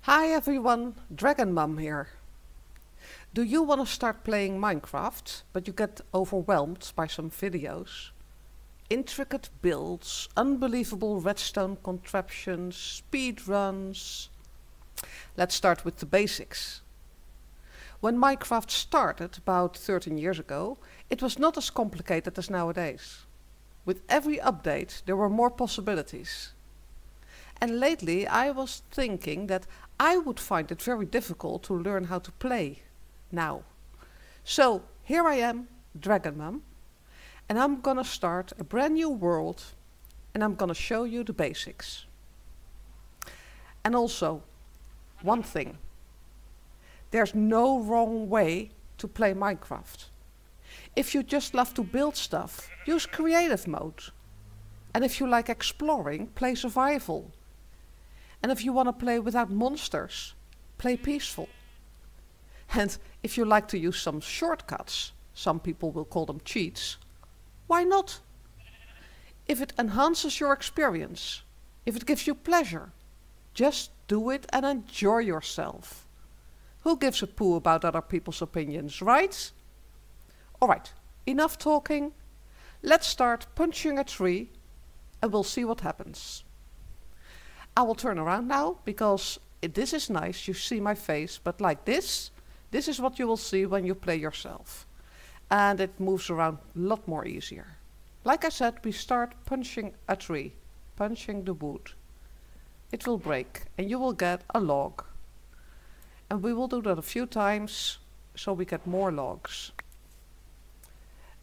Hi everyone, Dragon Mum here. Do you want to start playing Minecraft, but you get overwhelmed by some videos? Intricate builds, unbelievable redstone contraptions, speedruns. Let's start with the basics. When Minecraft started about 13 years ago, it was not as complicated as nowadays. With every update, there were more possibilities. And lately I was thinking that I would find it very difficult to learn how to play now. So here I am, Dragon Mum, and I'm gonna start a brand new world and I'm gonna show you the basics. And also, one thing, there's no wrong way to play Minecraft. If you just love to build stuff, use creative mode. And if you like exploring, play survival. And if you want to play without monsters, play peaceful. And if you like to use some shortcuts, some people will call them cheats, why not? If it enhances your experience, if it gives you pleasure, just do it and enjoy yourself. Who gives a poo about other people's opinions, right? Alright, enough talking. Let's start punching a tree and we'll see what happens. I will turn around now because this is nice, you see my face, but like this is what you will see when you play yourself. And it moves around a lot more easier. Like I said, we start punching a tree, punching the wood. It will break and you will get a log. And we will do that a few times so we get more logs.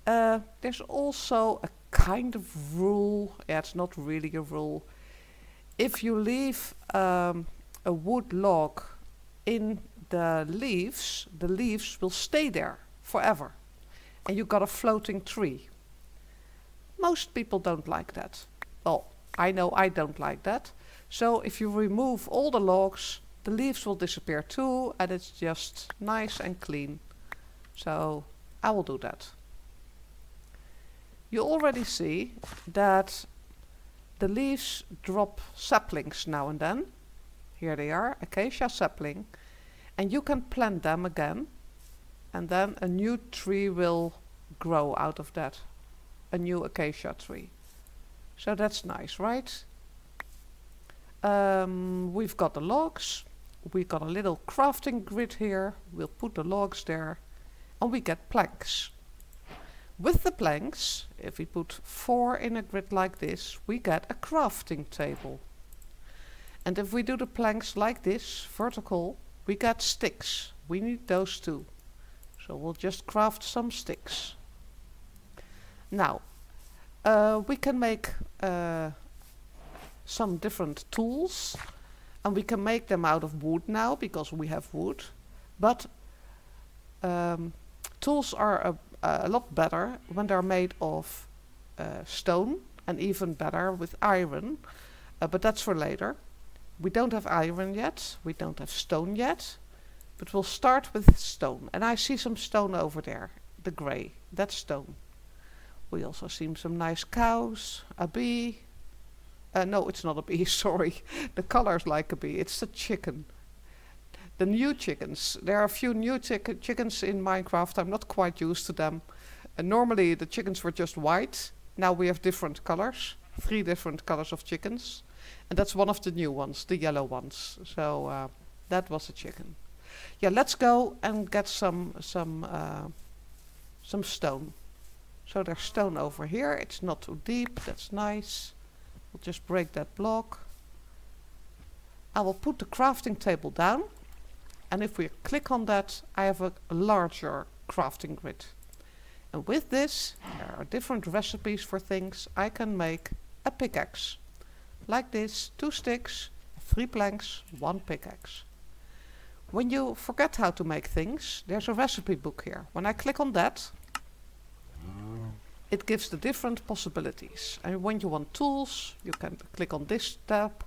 There's also a kind of rule, yeah, it's not really a rule. If you leave a wood log in the leaves will stay there forever. And you got a floating tree. Most people don't like that. Well, I know I don't like that. So if you remove all the logs, the leaves will disappear too, and it's just nice and clean. So I will do that. You already see that the leaves drop saplings now and then. Here they are, acacia sapling. And you can plant them again. And then a new tree will grow out of that. A new acacia tree. So that's nice, right? We've got the logs. We've got a little crafting grid here. We'll put the logs there. And we get planks. With the planks, if we put 4 in a grid like this, we get a crafting table. And if we do the planks like this, vertical, we get sticks. We need those too. So we'll just craft some sticks. Now, we can make some different tools. And we can make them out of wood now, because we have wood. But tools are a lot better when they're made of stone, and even better with iron, but that's for later. We don't have iron yet, we don't have stone yet, but we'll start with stone. And I see some stone over there, the grey, that's stone. We also see some nice cows, a bee. No, it's not a bee, sorry. The color's like a bee, it's a chicken. The new chickens. There are a few new chickens in Minecraft. I'm not quite used to them. Normally the chickens were just white. Now we have different colors. 3 different colors of chickens. And that's one of the new ones, the yellow ones. So that was a chicken. Yeah, let's go and get some stone. So there's stone over here. It's not too deep. That's nice. We'll just break that block. I will put the crafting table down. And if we click on that, I have a larger crafting grid. And with this, there are different recipes for things. I can make a pickaxe. Like this, 2 sticks, 3 planks, 1 pickaxe. When you forget how to make things, there's a recipe book here. When I click on that, it gives the different possibilities. And when you want tools, you can click on this tab.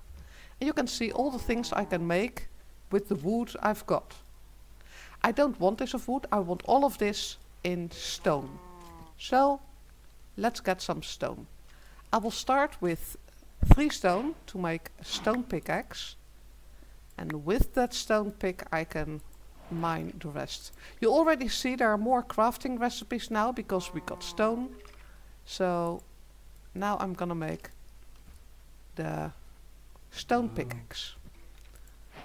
And you can see all the things I can make with the wood I've got. I don't want this of wood, I want all of this in stone. So, let's get some stone. I will start with 3 stone to make a stone pickaxe. And with that stone pick I can mine the rest. You already see there are more crafting recipes now because we got stone. So now I'm gonna make the stone pickaxe.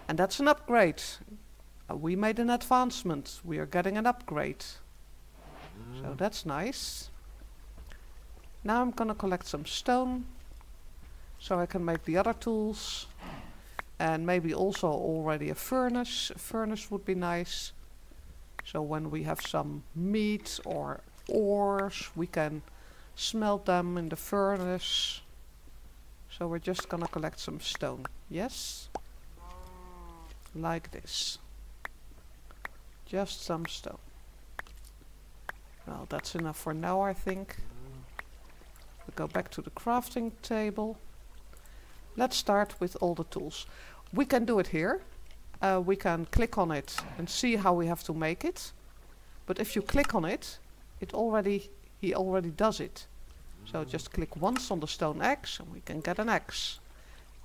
And that's an upgrade. We made an advancement. We are getting an upgrade. So that's nice. Now I'm gonna collect some stone so I can make the other tools. And maybe also already a furnace. A furnace would be nice. So when we have some meat or ores, we can smelt them in the furnace. So we're just gonna collect some stone. Yes? Like this. Just some stone. Well, that's enough for now, I think. We go back to the crafting table. Let's start with all the tools. We can do it here. We can click on it and see how we have to make it. But if you click on it, he already does it. So just click once on the stone axe and we can get an axe.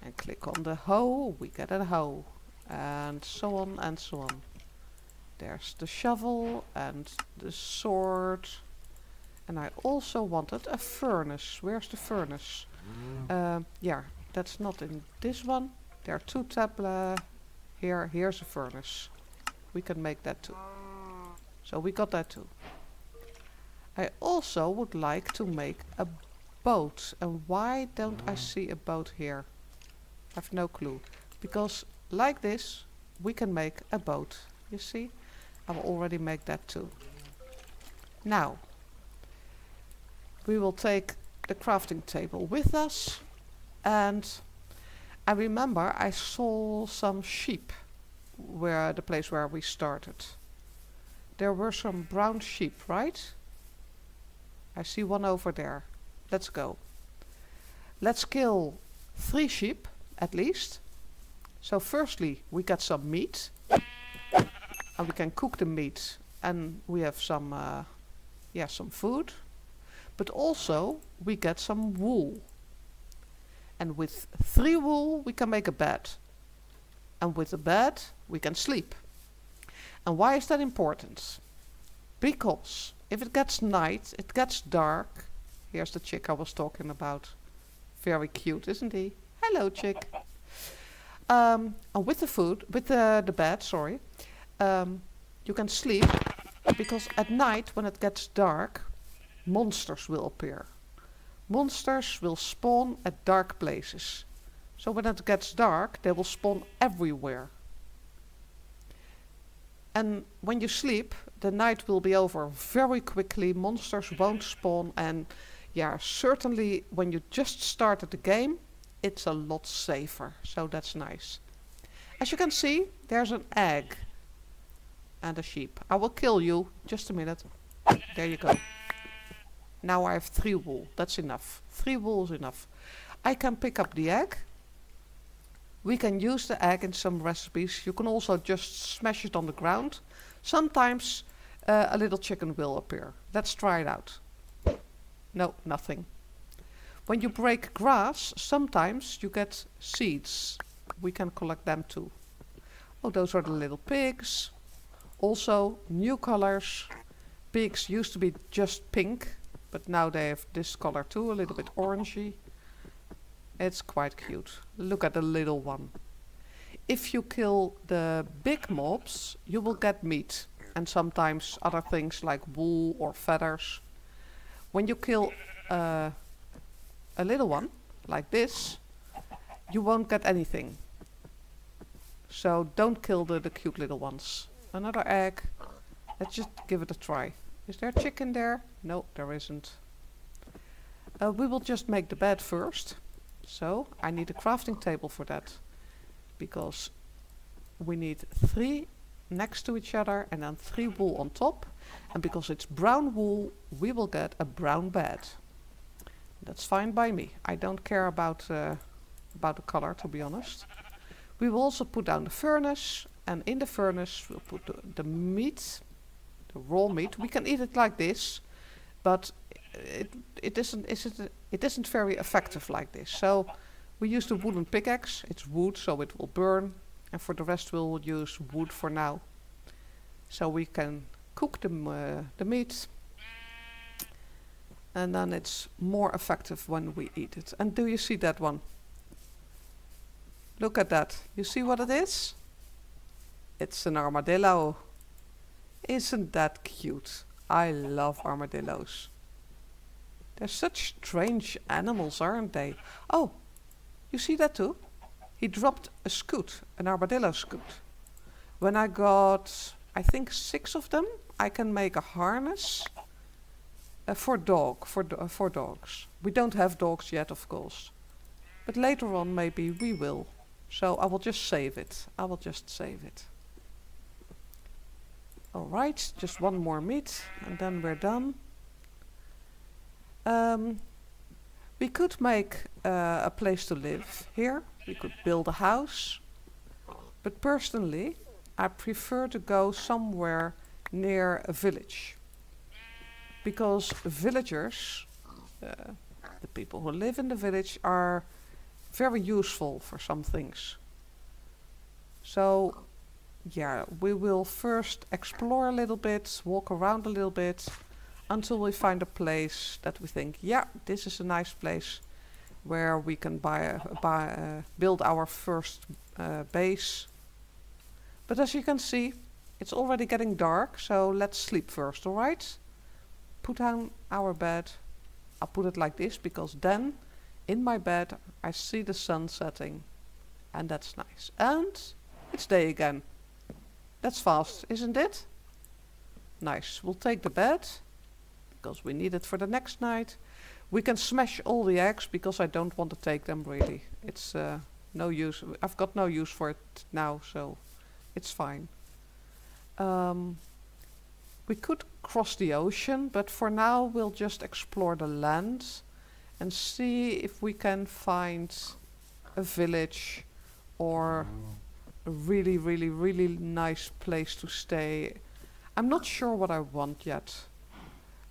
And click on the hoe, we get a hoe. And so on and so on. There's the shovel and the sword. And I also wanted a furnace. Where's the furnace? Yeah, that's not in this one. There are two here. Here's a furnace. We can make that too. So we got that too. I also would like to make a boat. And why don't I see a boat here? I have no clue. Because like this, we can make a boat. You see? I will already make that too. Now, we will take the crafting table with us. And I remember I saw some sheep where the place where we started. There were some brown sheep, right? I see one over there. Let's go. Let's kill 3 sheep at least. So firstly we get some meat. And we can cook the meat. And we have some food. But also we get some wool. And with 3 wool we can make a bed. And with a bed we can sleep. And why is that important? Because if it gets night, it gets dark. Here's the chick I was talking about. Very cute, isn't he? Hello, chick. And with the food, with the bed, sorry, you can sleep. Because at night, when it gets dark, monsters will appear. Monsters will spawn at dark places. So when it gets dark, they will spawn everywhere. And when you sleep, the night will be over very quickly. Monsters won't spawn. And yeah, certainly when you just started the game, it's a lot safer. So that's nice. As you can see, there's an egg and a sheep. I will kill you. Just a minute. There you go. Now I have 3 wool. That's enough. 3 wool is enough. I can pick up the egg. We can use the egg in some recipes. You can also just smash it on the ground. Sometimes a little chicken will appear. Let's try it out. No, nothing. When you break grass, sometimes you get seeds. We can collect them too. Oh, those are the little pigs. Also, new colors. Pigs used to be just pink, but now they have this color too, a little bit orangey. It's quite cute. Look at the little one. If you kill the big mobs, you will get meat. And sometimes other things like wool or feathers. When you kill a little one, like this, you won't get anything. So don't kill the cute little ones. Another egg. Let's just give it a try. Is there a chicken there? No, there isn't. We will just make the bed first. So I need a crafting table for that. Because we need 3 next to each other and then 3 wool on top. And because it's brown wool, we will get a brown bed. That's fine by me. I don't care about the color, to be honest. We will also put down the furnace. And in the furnace we'll put the meat, the raw meat. We can eat it like this, but it isn't very effective like this. So we use the wooden pickaxe. It's wood, so it will burn. And for the rest we'll use wood for now. So we can cook the meat. And then it's more effective when we eat it. And do you see that one? Look at that. You see what it is? It's an armadillo. Isn't that cute? I love armadillos. They're such strange animals, aren't they? Oh, you see that too? He dropped a scoot, an armadillo scoot. When I got, I think 6 of them, I can make a harness for dogs. We don't have dogs yet, of course. But later on maybe we will. So I will just save it. Alright, just one more meat and then we're done. We could make a place to live here. We could build a house. But personally, I prefer to go somewhere near a village. Because villagers, the people who live in the village, are very useful for some things. So, yeah, we will first explore a little bit, walk around a little bit, until we find a place that we think, yeah, this is a nice place where we can build our first base. But as you can see, it's already getting dark, so let's sleep first, alright? Put down our bed. I'll put it like this because then in my bed I see the sun setting, and that's nice. And it's day again. That's fast, isn't it? Nice. We'll take the bed because we need it for the next night. We can smash all the eggs because I don't want to take them really. It's no use. I've got no use for it now, so it's fine. We could cross the ocean, but for now we'll just explore the land and see if we can find a village or a really, really, really nice place to stay. I'm not sure what I want yet.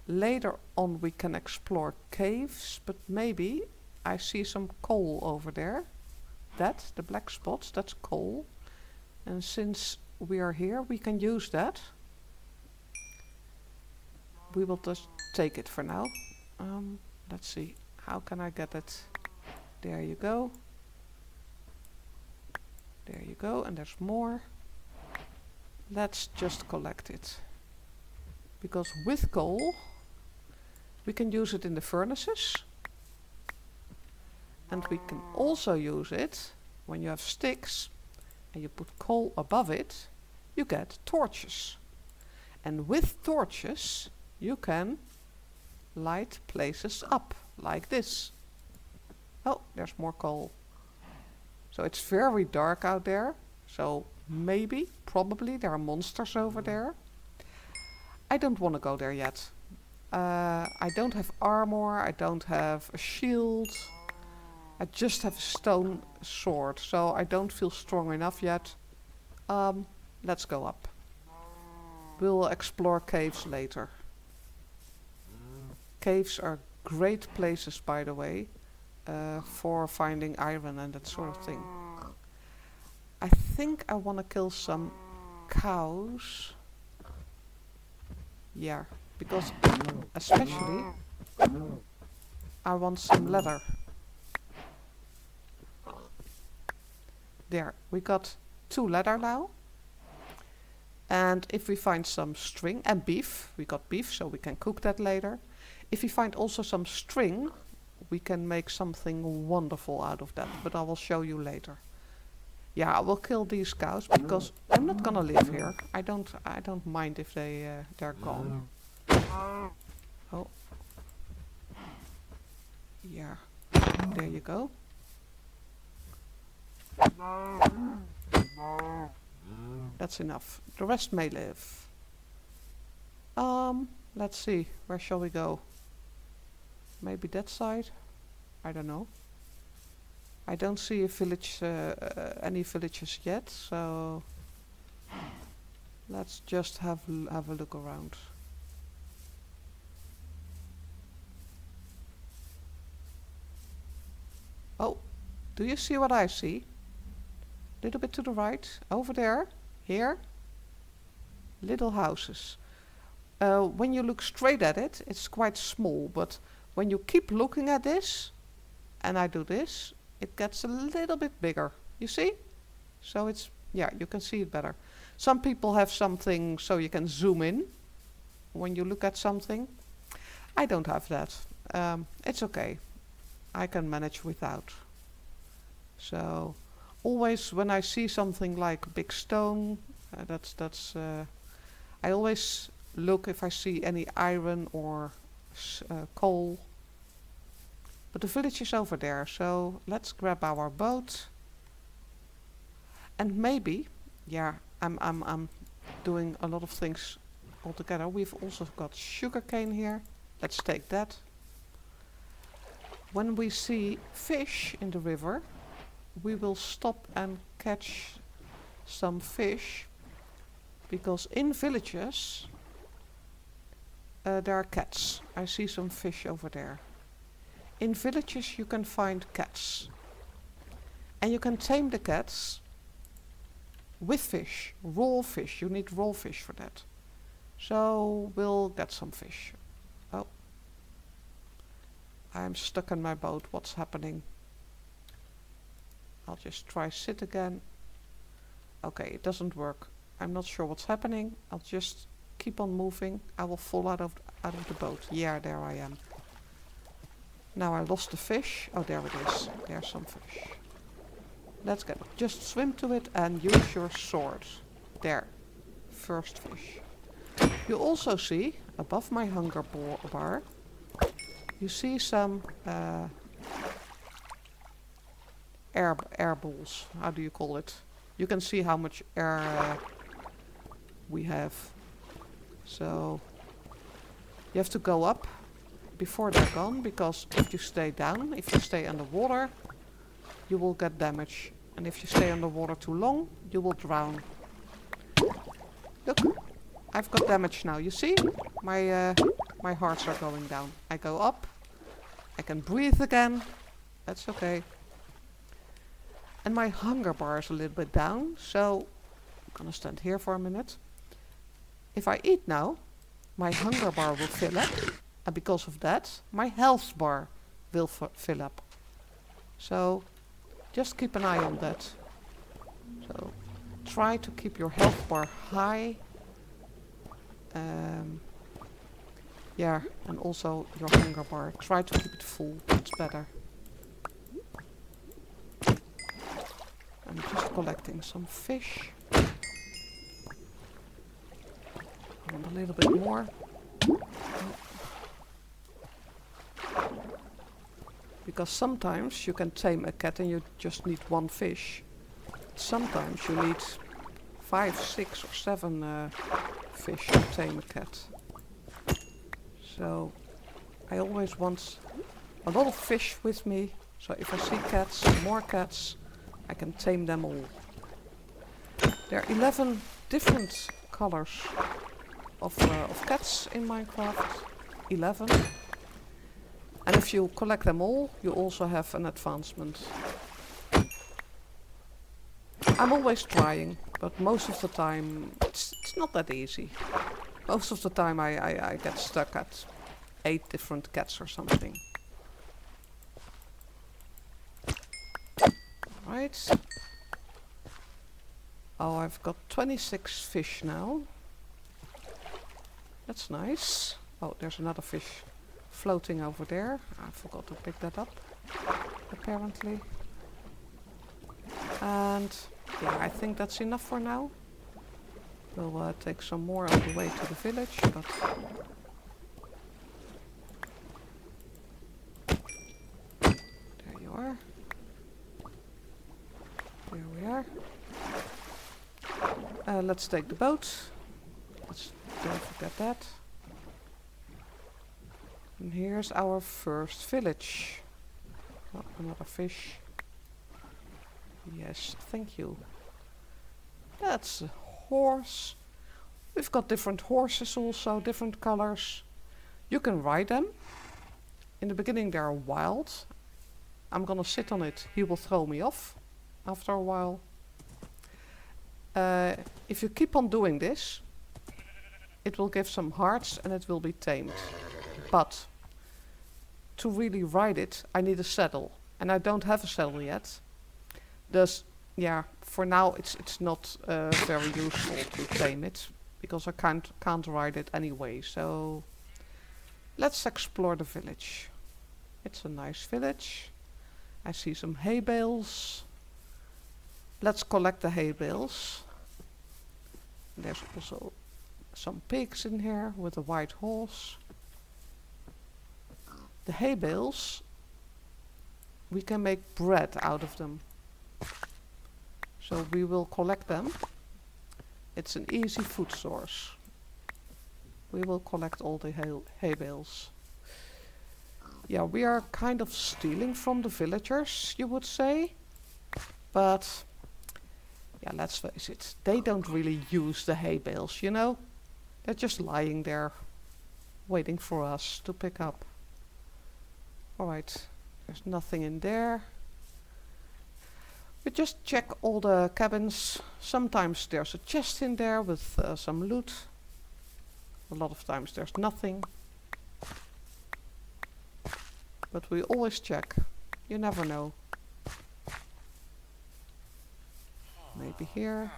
Later on we can explore caves, but maybe I see some coal over there. That, the black spots, that's coal. And since we are here, we can use that. We will just take it for now. Let's see, how can I get it? There you go. There you go, and there's more. Let's just collect it. Because with coal, we can use it in the furnaces. And we can also use it when you have sticks and you put coal above it, you get torches. And with torches, you can light places up, like this. Oh, there's more coal. So it's very dark out there. So maybe, probably, there are monsters over there. I don't want to go there yet. I don't have armor, I don't have a shield. I just have a stone sword, so I don't feel strong enough yet. Let's go up. We'll explore caves later. Caves are great places, by the way, for finding iron and that sort of thing. I think I want to kill some cows. Yeah, because especially I want some leather. There, we got 2 leather now. And if we find some string and beef, we got beef, so we can cook that later. If we find also some string, we can make something wonderful out of that, but I will show you later. Yeah, I will kill these cows because I'm not gonna live here. I don't mind if they're gone. Oh. Yeah. There you go. That's enough. The rest may live. Let's see. Where shall we go? Maybe that side? I don't know. I don't see a village, any villages yet, so let's just have a look around. Oh, do you see what I see? Little bit to the right. Over there. Here. Little houses. When you look straight at it, it's quite small. But when you keep looking at this, and I do this, it gets a little bit bigger. You see? So it's, yeah, you can see it better. Some people have something so you can zoom in when you look at something. I don't have that. It's okay. I can manage without. So always when I see something like a big stone, I always look if I see any iron or coal. But the village is over there, so let's grab our boat. And maybe, yeah, I'm doing a lot of things all together. We've also got sugarcane here. Let's take that. When we see fish in the river, we will stop and catch some fish, because in villages there are cats. I see some fish over there. In villages you can find cats, and you can tame the cats with fish, raw fish. You need raw fish for that. So we'll get some fish. Oh, I'm stuck in my boat. What's happening? I'll just try sit again. Okay, it doesn't work. I'm not sure what's happening. I'll just keep on moving. I will fall out of the boat. Yeah, there I am. Now I lost the fish. Oh, there it is. There's some fish. Let's get it. Just swim to it and use your sword. There. First fish. You also see, above my hunger bar, you see some air balls. How do you call it? You can see how much air we have. So you have to go up before they're gone, because if you stay down, if you stay underwater, you will get damage. And if you stay underwater too long, you will drown. Look, I've got damage now. You see? My hearts are going down. I go up. I can breathe again. That's okay. And my hunger bar is a little bit down, so I'm gonna stand here for a minute. If I eat now, my hunger bar will fill up, and because of that, my health bar will fill up. So just keep an eye on that. So try to keep your health bar high. Yeah, and also your hunger bar. Try to keep it full. It's better. I'm just collecting some fish. I want a little bit more. Because sometimes you can tame a cat and you just need one fish. Sometimes you need 5, 6 or 7 fish to tame a cat. So I always want a lot of fish with me. So if I see cats, more cats, I can tame them all. There are 11 different colors of cats in Minecraft. 11. And if you collect them all, you also have an advancement. I'm always trying, but most of the time it's not that easy. Most of the time I get stuck at 8 different cats or something. Right. Oh, I've got 26 fish now. That's nice. Oh, there's another fish floating over there. I forgot to pick that up, apparently. And yeah, I think that's enough for now. We'll take some more on the way to the village, but there you are. There we are. Let's take the boat. Don't forget that. And here's our first village. Oh, another fish. Yes, thank you. That's a horse. We've got different horses also, different colors. You can ride them. In the beginning they are wild. I'm gonna sit on it. He will throw me off after a while. If you keep on doing this, it will give some hearts and it will be tamed. But to really ride it, I need a saddle. And I don't have a saddle yet. Thus, yeah, for now it's not very useful to tame it. Because I can't ride it anyway. So let's explore the village. It's a nice village. I see some hay bales. Let's collect the hay bales. There's also some pigs in here with a white horse. The hay bales, we can make bread out of them. So we will collect them. It's an easy food source. We will collect all the hay bales. Yeah, we are kind of stealing from the villagers, you would say. But, yeah, let's face it. They don't really use the hay bales, you know? They're just lying there, waiting for us to pick up. Alright, there's nothing in there. We just check all the cabins. Sometimes there's a chest in there with some loot. A lot of times there's nothing. But we always check. You never know. Maybe here.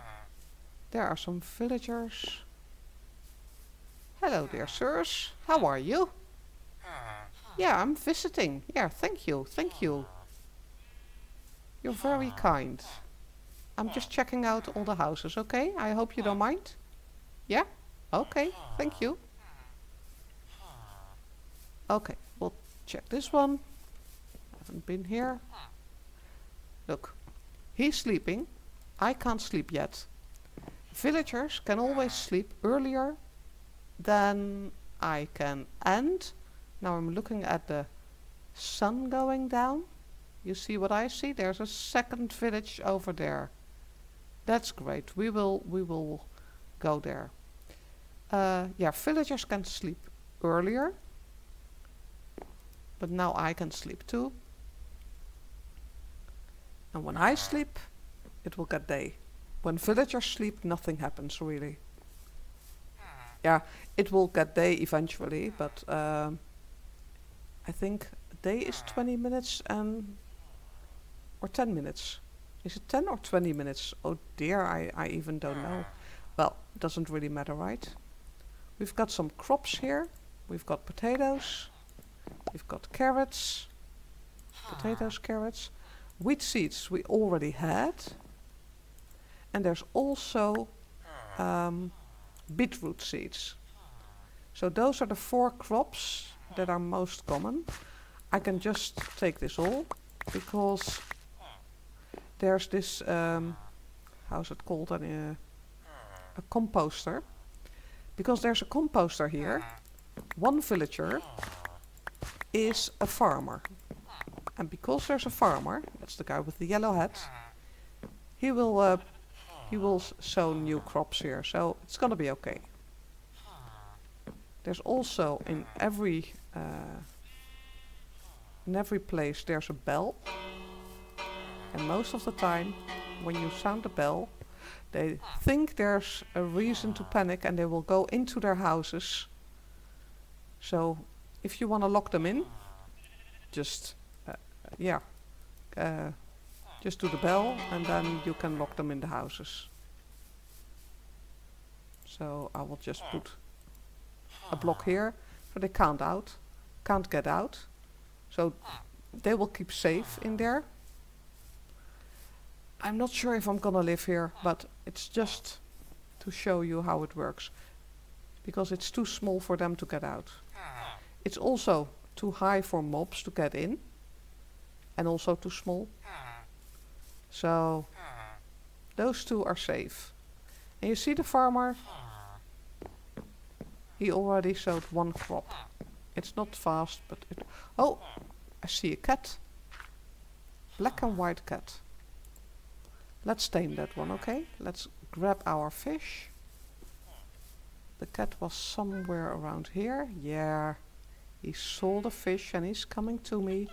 There are some villagers. Hello there, sirs. How are you? Yeah, I'm visiting. Yeah, thank you, thank you. You're very kind. I'm just checking out all the houses, okay? I hope you don't mind. Yeah? Okay, thank you. Okay, we'll check this one. Haven't been here. Look, he's sleeping. I can't sleep yet. Villagers can always sleep earlier than I can. And now I'm looking at the sun going down. You see what I see? There's a second village over there. That's great. We will go there. Yeah, villagers can sleep earlier. But now I can sleep too. And when I sleep, it will get day. When villagers sleep, nothing happens really. Yeah, it will get day eventually, but I think day is 20 minutes and or 10 minutes. Is it 10 or 20 minutes? Oh dear, I even don't know. Well, it doesn't really matter, right? We've got some crops here. We've got potatoes. We've got carrots. Potatoes, carrots. Wheat seeds we already had. And there's also beetroot seeds. So those are the 4 crops that are most common. I can just take this all because there's this, how's it called, a composter. Because there's a composter here, one villager is a farmer. And because there's a farmer, that's the guy with the yellow hat, he will sow new crops here, so it's gonna be okay. There's also in every place there's a bell, and most of the time when you sound the bell, they think there's a reason to panic and they will go into their houses. So if you want to lock them in, just just do the bell and then you can lock them in the houses. So I will just put a block here so they can't get out. So they will keep safe in there. I'm not sure if I'm gonna live here, but it's just to show you how it works. Because it's too small for them to get out. It's also too high for mobs to get in. And also too small. So those two are safe. And you see the farmer? He already sowed 1 crop. It's not fast, but it... Oh! I see a cat. Black and white cat. Let's tame that one, okay? Let's grab our fish. The cat was somewhere around here. Yeah. He saw the fish and he's coming to me.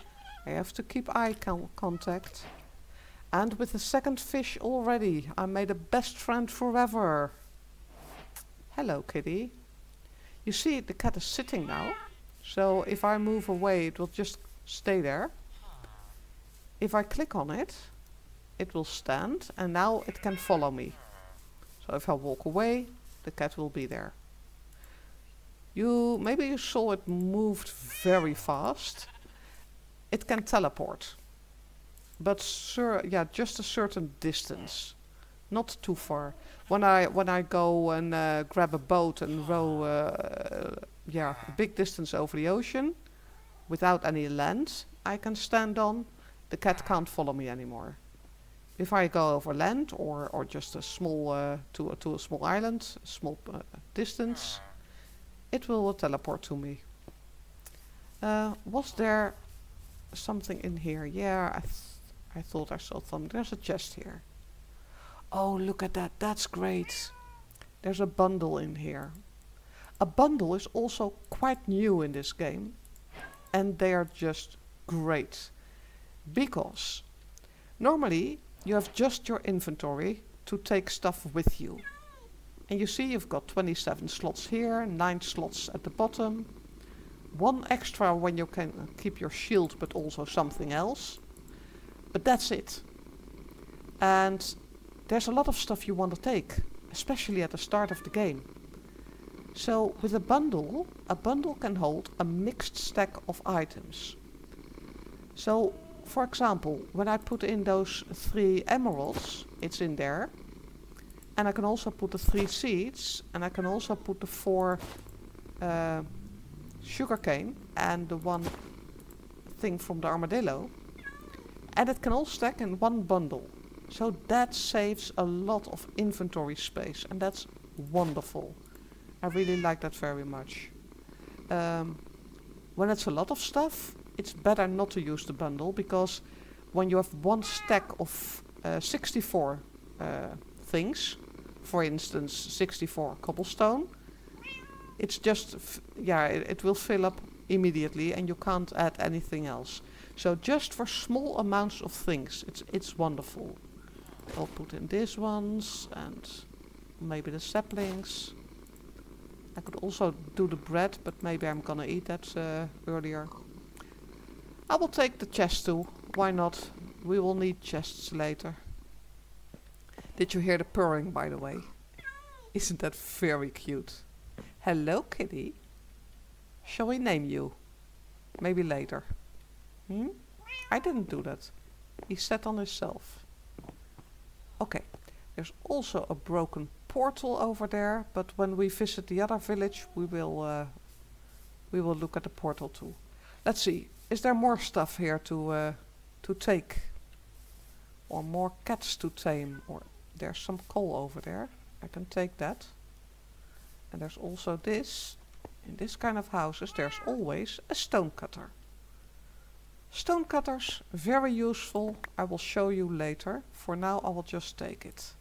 I have to keep eye contact. And with the second fish already, I made a best friend forever. Hello, kitty. You see, the cat is sitting now. So if I move away, it will just stay there. If I click on it, it will stand, and now it can follow me. So if I walk away, the cat will be there. Maybe you saw it moved very fast. It can teleport. But just a certain distance. Not too far. When I go and grab a boat and row a big distance over the ocean without any land I can stand on, the cat can't follow me anymore. If I go over land or just a small to a small island, a small distance, it will teleport to me. Was there something in here? Yeah, I thought I saw something. There's a chest here. Oh, look at that. That's great. There's a bundle in here. A bundle is also quite new in this game. And they are just great. Because normally you have just your inventory to take stuff with you. And you see you've got 27 slots here, 9 slots at the bottom. 1 extra when you can keep your shield, but also something else. But that's it. And there's a lot of stuff you want to take, especially at the start of the game. So with a bundle can hold a mixed stack of items. So for example, when I put in those 3 emeralds, it's in there. And I can also put the 3 seeds, and I can also put the 4 sugarcane and the 1 thing from the armadillo. And it can all stack in 1 bundle. So that saves a lot of inventory space, and that's wonderful. I really like that very much. When it's a lot of stuff, it's better not to use the bundle, because when you have 1 stack of 64 things, for instance 64 cobblestone, it's just it will fill up immediately and you can't add anything else. So just for small amounts of things, it's wonderful. I'll put in these ones and maybe the saplings. I could also do the bread, but maybe I'm gonna eat that earlier. I will take the chest too. Why not? We will need chests later. Did you hear the purring, by the way? Isn't that very cute? Hello, kitty. Shall we name you? Maybe later. I didn't do that. He sat on himself. Okay. There's also a broken portal over there, but when we visit the other village, we will look at the portal too. Let's see. Is there more stuff here to take? Or more cats to tame? Or there's some coal over there. I can take that. And there's also this. In this kind of houses, there's always a stone cutter. Stone cutters, very useful. I will show you later. For now, I will just take it.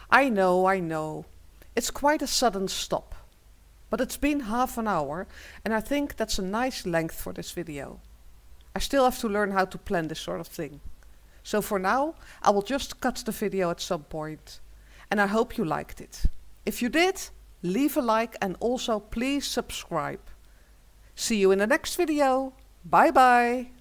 I know. It's quite a sudden stop. But it's been half an hour, and I think that's a nice length for this video. I still have to learn how to plan this sort of thing. So for now, I will just cut the video at some point. And I hope you liked it. If you did, leave a like and also please subscribe. See you in the next video. Bye bye.